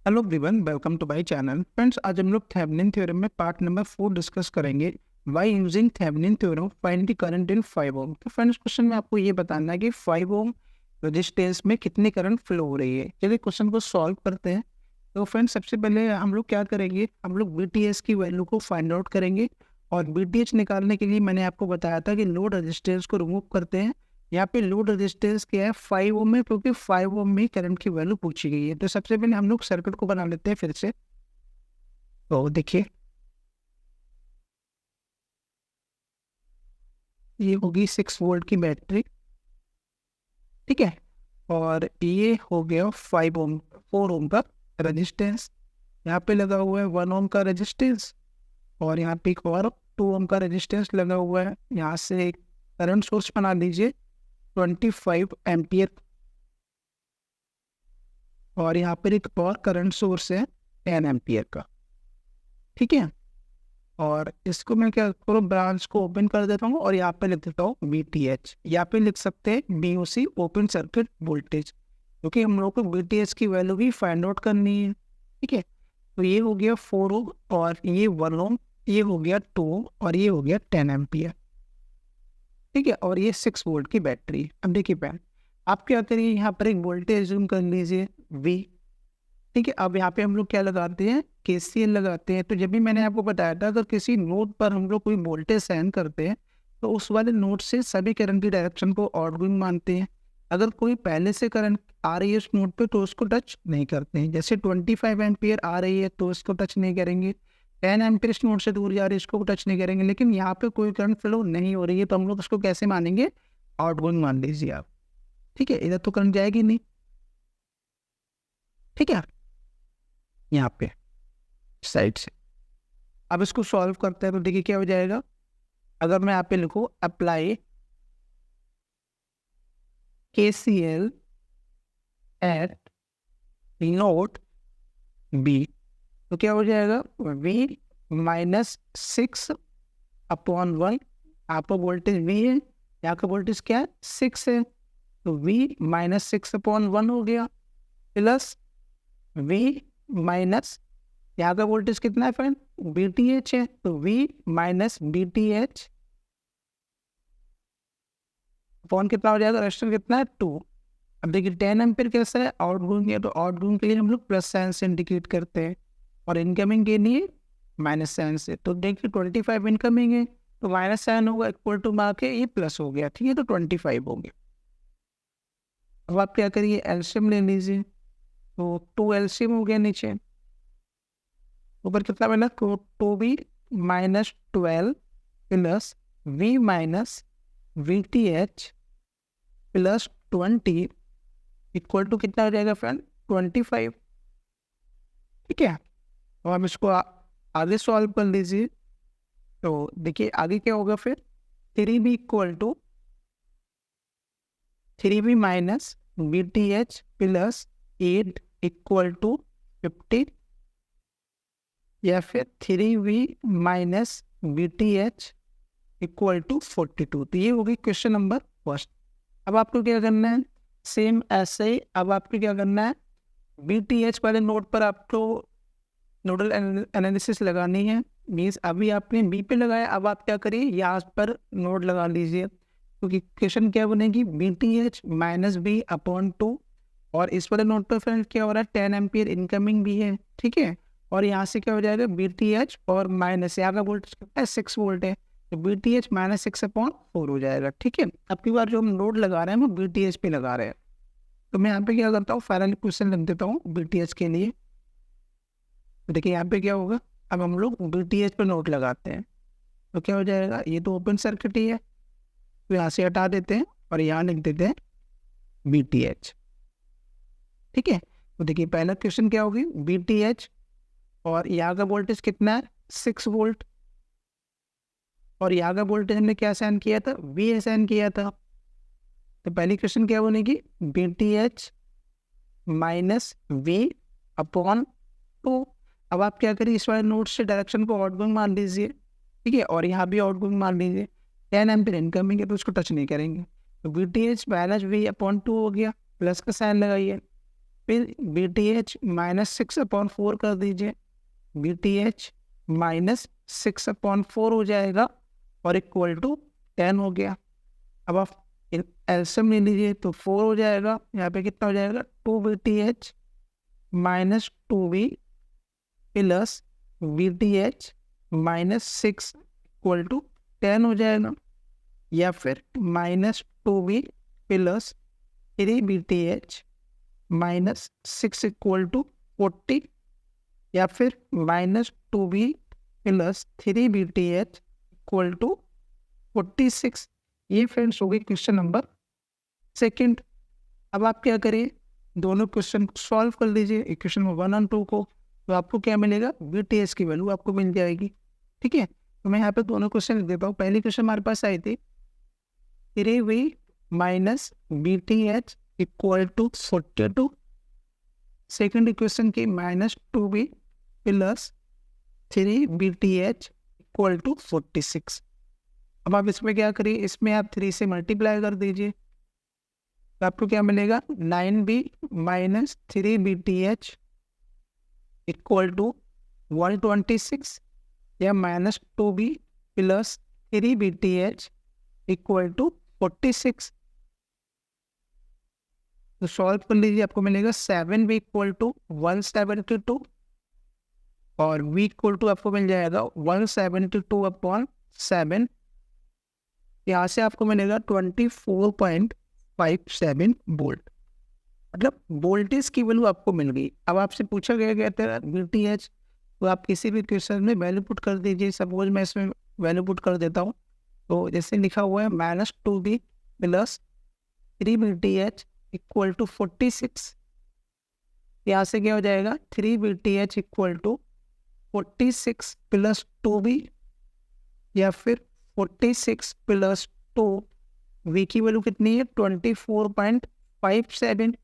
Hello everyone, welcome to my channel. Friends, आज हम लोग थेवेनिन थ्योरम में पार्ट नंबर 4 डिस्कस करेंगे। Why using Thevenin theorem find the current in 5 ohm. तो friends, question में आपको ये बताना है कि 5 ओम रेजिस्टेंस में कितनी करंट फ्लो हो रही है। चलिए क्वेश्चन को सॉल्व करते हैं। तो फ्रेंड्स, सबसे पहले हम लोग क्या करेंगे, हम लोग बीटीएस की वैल्यू को फाइंड आउट करेंगे। और बीटीएच निकालने के लिए मैंने आपको बताया था कि लोड रेजिस्टेंस को रिमूव करते हैं। यहाँ पे लोड रेजिस्टेंस क्या है, 5 ओम में, क्योंकि 5 ओम में करंट की वैल्यू पूछी गई है। तो सबसे पहले हम लोग सर्किट को बना लेते हैं फिर से। तो देखिए, ये होगी 6 वोल्ट की बैटरी, ठीक है। और ये हो गया 5 ओम 4 ओम का रेजिस्टेंस। यहाँ पे लगा हुआ है 1 ओम का रेजिस्टेंस, और यहाँ पे एक और 2 ओम का रेजिस्टेंस लगा हुआ है। यहाँ से एक करंट सोर्स बना लीजिए 25 एम्पियर, और यहाँ पर एक और करंट सोर्स है 10 एम्पियर का, ठीक है। और इसको मैं क्या करूँ, ब्रांच को ओपन कर देता हूँ और यहाँ पे लिख देता हूँ VTH। यहाँ पे लिख सकते हैं BOC, ओपन सर्किट वोल्टेज, क्योंकि हम लोग को VTH की वैल्यू भी फाइंड आउट करनी है, ठीक है। तो ये हो गया 4 ओम, और ये 1 ओम, ये हो गया 2 ओम, और ये हो गया 10 एम्पियर, ठीक है। और ये 6 वोल्ट की बैटरी। अब देखिए पैन, आप क्या करिए, यहाँ पर एक वोल्टेज जूम कर लीजिए V, ठीक है। अब यहाँ पे हम लोग क्या लगाते हैं, KCL लगाते हैं। तो जब भी मैंने आपको बताया था, अगर किसी नोड पर हम लोग कोई वोल्टेज साइन करते हैं तो उस वाले नोड से सभी करंट की डायरेक्शन को आउटगोइंग मानते हैं। अगर कोई पहले से करंट आ रही है उस नोड पे तो उसको टच नहीं करते हैं। जैसे 25 एम्पियर आ रही है तो इसको टच नहीं करेंगे, 10 एम्पियर इस नोड से दूर जा रही है, इसको टच नहीं करेंगे। लेकिन यहाँ पे कोई करंट फ्लो नहीं हो रही है तो हम लोग उसको कैसे मानेंगे, आउटगोइंग मान लीजिए आप, ठीक है। इधर तो करंट जाएगी नहीं, ठीक है, यहाँ पे साइड से। अब इसको सॉल्व करते हैं तो देखिए क्या हो जाएगा। अगर मैं यहाँ पे लिखूँ apply KCL eight node B, तो क्या हो जाएगा, V -6/1। यहाँ पर वोल्टेज V है, यहाँ का वोल्टेज क्या है, 6 है, तो V -6/1 हो गया, प्लस V माइनस, यहाँ का वोल्टेज कितना है फ्रेंड, BTH है, तो V -BTH अपॉन कितना हो जाएगा, रेजिस्टेंस कितना है 2। अब देखिए 10 एम्पीयर कैसा है, आउटगोइंग है, तो आउटगोइंग के लिए हम लोग प्लस साइन से इंडिकेट करते हैं, और इनकमिंग के लिए माइनस साइन से। तो देखिए 25 इनकमिंग है तो माइनस साइन होगा, इक्वल टू मार के ये प्लस हो गया, ठीक है, तो 25 हो गया। अब आप क्या करिए, एलसीएम ले लीजिए, तो 2 एलसीएम हो गया नीचे, ऊपर कितना बना, 2V -12 plus V -VTH plus 20 equal to कितना हो जाएगा फ्रेंड, 25, ठीक है। और हम इसको आगे सॉल्व कर लीजिए। तो देखिए आगे क्या होगा फिर, 3V equal to 3V -VTH plus 8 equal to 50, या फिर 3V -VTH इक्वल टू 42। तो ये हो गई क्वेश्चन नंबर फर्स्ट। अब आपको क्या करना है, सेम ऐसे ही अब आपको क्या करना है, BTH वाले नोड पर आपको नोडल एनालिसिस लगानी है। मीन्स अभी आपने B पे लगाया, अब आप क्या करिए, यहाँ पर नोड लगा लीजिए, क्योंकि क्वेश्चन क्या बनेगी, BTH -B/2, और इस वाले नोड पर फ्रेंड क्या हो रहा है, 10 एम्पियर इनकमिंग भी है, ठीक है। और यहाँ से क्या हो जाएगा, BTH और माइनस, यहाँ का वोल्टेज कितना है, 6 वोल्ट है, तो BTH -6/4 हो जाएगा, ठीक है। अब की बार जो हम नोड लगा रहे हैं वो BTH पे लगा रहे हैं, तो मैं यहाँ पे क्या करता हूँ, फाइनल क्वेश्चन लिख देता हूँ BTH के लिए। तो देखिए यहाँ पे क्या होगा, अब हम लोग BTH पे नोड लगाते हैं तो क्या हो जाएगा, ये तो ओपन सर्किट ही है, तो यहाँ से हटा देते हैं और यहाँ लिख देते हैं BTH, ठीक है। तो देखिए पहला क्वेश्चन क्या होगी, BTH, और यहाँ का वोल्टेज कितना है, 6 वोल्ट, और यहाँ का वोल्टेज हमने क्या साइन किया था, V साइन किया था। तो पहली क्वेश्चन क्या बनेगी, BTH -V/2। अब आप क्या करिए, इस वाले नोड से डायरेक्शन को आउटगोइंग मान लीजिए, ठीक है, और यहाँ भी आउटगोइंग मान लीजिए। 10 एम्पीयर इनकमिंग है तो उसको टच नहीं करेंगे, तो BTH -V/2 हो गया, प्लस का साइन लगाइए, फिर बी टी एच -6/4 कर दीजिए, बी टी एच -6/4 हो जाएगा और इक्वल टू 10 हो गया। अब आप एलसीएम ले लीजिए तो 4 हो जाएगा, यहाँ पे कितना हो जाएगा 2BTH -2B plus BTH -6 equal to 10 हो जाएगा, या फिर -2B plus 3BTH -6 equal to 40, या फिर -2B plus 3BTH equal to 46। ये फ्रेंड्स हो गई क्वेश्चन नंबर सेकंड। अब आप क्या करिए, दोनों क्वेश्चन सॉल्व कर लीजिए, इक्वेशन 1 और 2 को, तो आपको क्या मिलेगा, BTH की वैल्यू आपको मिल जाएगी। ठीक है, तो मैं यहाँ पे दोनों क्वेश्चन लिख देता हूँ। पहली क्वेश्चन हमारे पास आई थी 3V minus BTH equal to 42, second equation की -2B plus 3BTH equal to 46। अब आप इसमें क्या करिए, इसमें आप 3 से मल्टीप्लाई कर दीजिए, तो आपको क्या मिलेगा 9B minus 3BTH equal to 126, या -2B plus 3BTH equal to 46। तो सॉल्व कर लीजिए, आपको मिलेगा 7B इक्वल टू 172 और V इक्वल टू आपको मिल जाएगा 172/7। यहाँ से आपको मिलेगा 24.57 वोल्ट, मतलब वोल्टेज की वैल्यू आपको मिल गई। अब आपसे पूछा गया कहते BTH, तो आप किसी भी क्वेश्चन में वैल्यू पुट कर दीजिए। सपोज मैं इसमें वैल्यू पुट कर देता हूँ, तो जैसे लिखा हुआ है -2B plus 3BTH equal to 46, यहाँ से क्या हो जाएगा 3BTH equal to 46 plus 2B, या फिर 46 प्लस 2, V की वैल्यू कितनी है 24.57,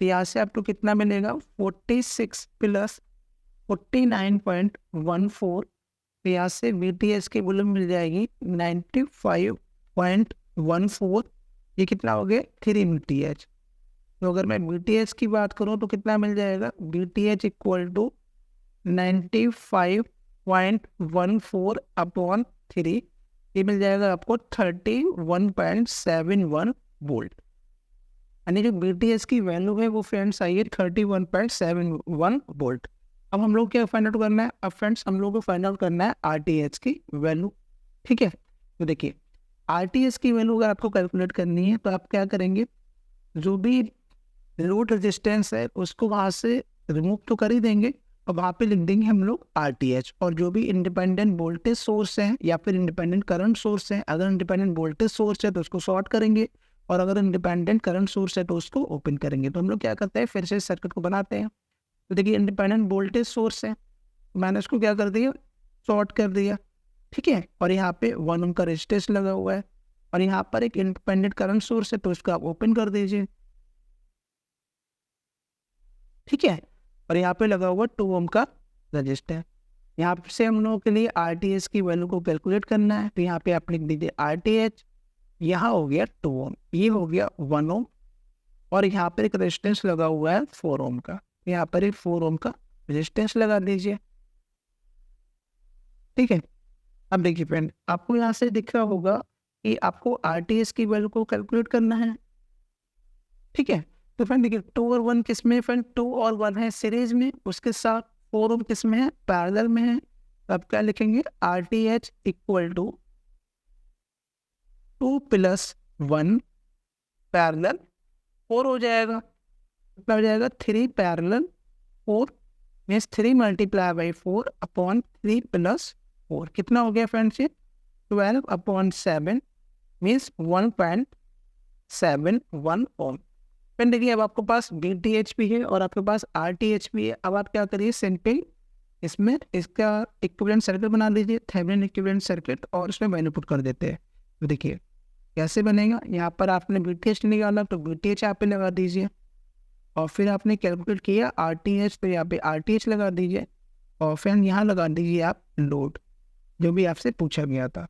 तो यहाँ से आपको कितना मिलेगा 46 प्लस 49.14, तो यहाँ से BTH की वैल्यू मिल जाएगी 95.14। ये कितना हो गया 3BTH। तो अगर मैं BTH की बात करूँ तो कितना मिल जाएगा, BTH इक्वल टू 95.14/3, ये मिल जाएगा आपको 31.71 वोल्ट। यानी जो BTH की वैल्यू है वो फ्रेंड्स आई है 31.71 वोल्ट। अब हम लोग क्या फाइंड आउट करना है, अब फ्रेंड्स हम लोग को फाइंड आउट करना है RTH की वैल्यू। ठीक है, तो देखिए RTH की वैल्यू अगर आपको कैलकुलेट करनी है तो आप क्या करेंगे, जो भी लोड रेजिस्टेंस है उसको वहाँ से रिमूव तो कर ही देंगे और वहाँ पे लिख देंगे हम लोग RTH, और जो भी इंडिपेंडेंट वोल्टेज सोर्स है या फिर इंडिपेंडेंट करंट सोर्स है, अगर इंडिपेंडेंट वोल्टेज सोर्स है तो उसको शॉर्ट करेंगे, और अगर इंडिपेंडेंट करंट सोर्स है तो उसको ओपन करेंगे। तो हम लोग क्या करते हैं, फिर से सर्किट को बनाते हैं। तो देखिए इंडिपेंडेंट वोल्टेज सोर्स है, मैंने उसको क्या कर दिया, शॉर्ट कर दिया। ठीक है, और यहाँ पे 1 ओम का रेजिस्टेंस लगा हुआ है, और यहाँ पर एक इंडिपेंडेंट करंट सोर्स है तो उसको आप ओपन कर दीजिए। ठीक है, और यहाँ पे लगा हुआ 2 ओम का रजिस्टर। यहाँ से हम लोगों के लिए RTH की वैल्यू को कैलकुलेट करना है, तो यहाँ पे आप लिख दीजिए RTH, यहाँ हो गया 2 ओम, ये हो गया 1 ओम, और यहाँ पर एक रेजिस्टेंस लगा हुआ है 4 ओम का, यहाँ पर एक 4 ओम का रेजिस्टेंस लगा दीजिए। ठीक है, अब देखिए फ्रेंड, आपको यहाँ से दिख रहा होगा कि आपको RTH की वैल्यू को कैलकुलेट करना है। ठीक है, तो फ्रेंड देखिए 2 और 1 किस में, फ्रेंड 2 और 1 है सीरीज में, उसके साथ 4 ओम किस में है, पैरेलल में है। तो आप क्या लिखेंगे, RTH इक्वल टू 2 + 1 पैरेलल 4 हो जाएगा, कितना हो जाएगा 3 पैरेलल 4 मीन्स 3 × 4/3 + 4, कितना हो गया फ्रेंड्स ये 12/7 मीन्स 1.71 ओम। फ्रेंड देखिए अब आपके पास BTH भी है और आपके पास RTH भी है। अब आप क्या करिए, सिंपल इसमें इसका इक्विवेलेंट सर्किट बना लीजिए, थेवेनिन इक्विवेलेंट सर्किट, और उसमें वैल्यू पुट कर देते हैं। तो देखिए कैसे बनेगा, यहाँ पर आपने BTH निकाला तो BTH यहाँ पे लगा दीजिए, और फिर आपने कैलकुलेट किया RTH, तो यहाँ पे RTH लगा दीजिए, और फिर यहाँ लगा दीजिए आप लोड जो भी आपसे पूछा गया था।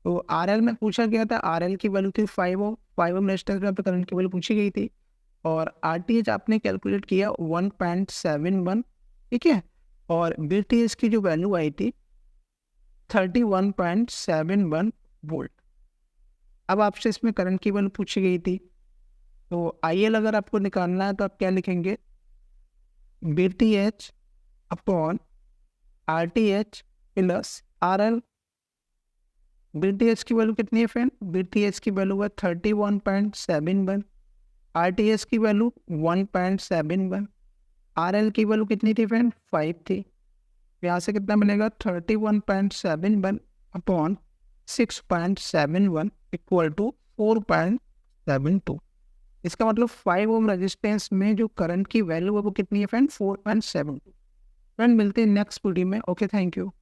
तो RL में पूछा गया था, RL की वैल्यू थी 5 ओम, 5 ओम रेजिस्टेंस में आपको करंट की वैल्यू पूछी गई थी, और RTH आपने कैलकुलेट किया 1.71, ठीक है, और BTH की जो वैल्यू आई थी 31.71 वोल्ट। अब आपसे इसमें करंट की वैल्यू पूछी गई थी, तो IL अगर आपको निकालना है तो आप क्या लिखेंगे, BTH upon RTH plus RL। BTH की वैल्यू कितनी है फ्रेंड, BTH की वैल्यू है 31.71, RTH की वैल्यू 1.71, RL की वैल्यू कितनी थी फ्रेंड, 5 थी। यहाँ से कितना मिलेगा 31.71 अपॉन 6.71 इक्वल टू 4.72। इसका मतलब 5 ओम रेजिस्टेंस में जो करंट की वैल्यू है वो कितनी है फ्रेंड, 4.72। फ्रेंड मिलते हैं नेक्स्ट वीडियो में। Okay, thank you.